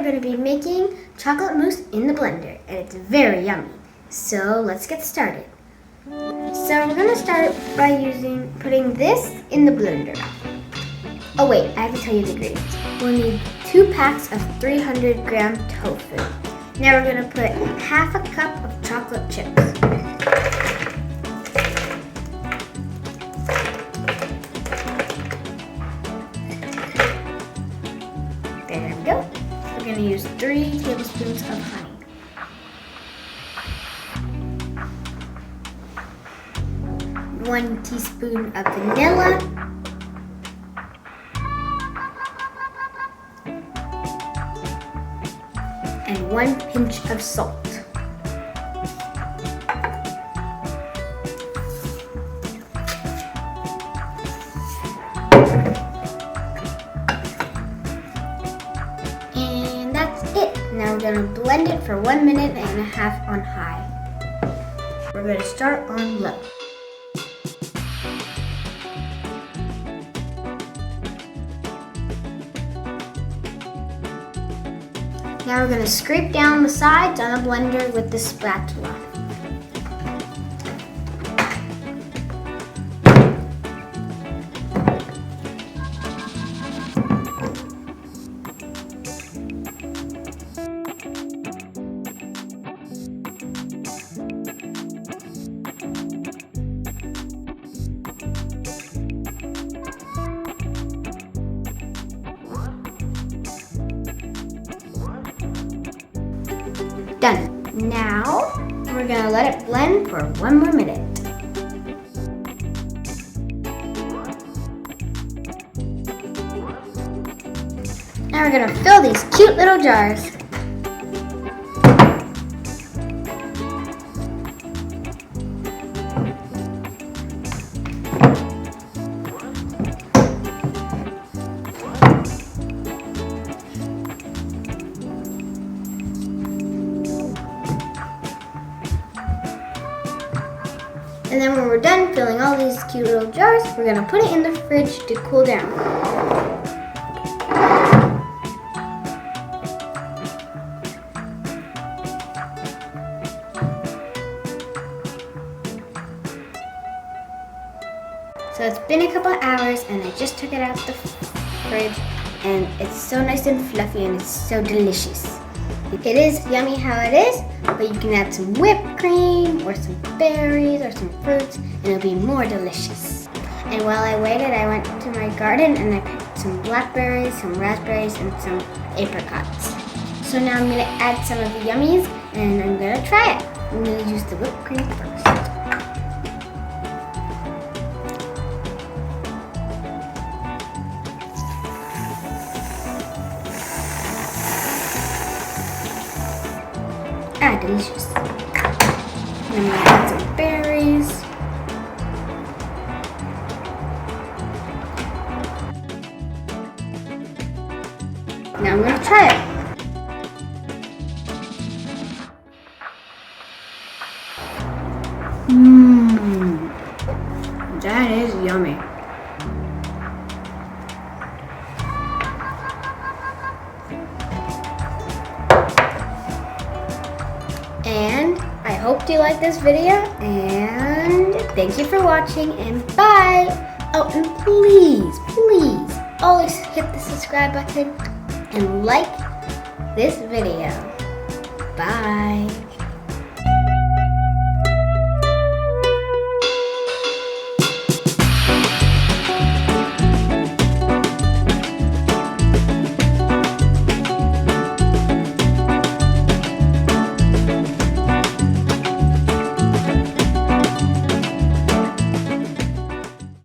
going to be making chocolate mousse in the blender, and it's very yummy. So let's get started. So we're going to start by putting this in the blender. Oh wait, I have to tell you the ingredients. We'll need 2 packs of 300-gram tofu. Now we're going to put half a cup of chocolate chips. There we go. We're going to use 3 tablespoons of honey. One teaspoon of vanilla. And 1 pinch of salt. And that's it. Now we're going to blend it for 1.5 minutes on high. We're going to start on low. Now we're going to scrape down the sides on a blender with the spatula. Done. Now, we're going to let it blend for 1 more minute. Now we're going to fill these cute little jars. And then when we're done filling all these cute little jars, we're going to put it in the fridge to cool down. So it's been a couple of hours and I just took it out the fridge and it's so nice and fluffy and it's so delicious. It is yummy how it is, but you can add some whipped cream or some berries or some fruits and it'll be more delicious. And while I waited, I went to my garden and I picked some blackberries, some raspberries, and some apricots. So now I'm going to add some of the yummies and I'm going to try it. I'm going to use the whipped cream first. Delicious. Then I'm going to add some berries. Now I'm going to try it. That is yummy. And I hope you liked this video, and thank you for watching, and bye! Oh, and please always hit the subscribe button and like this video. Bye!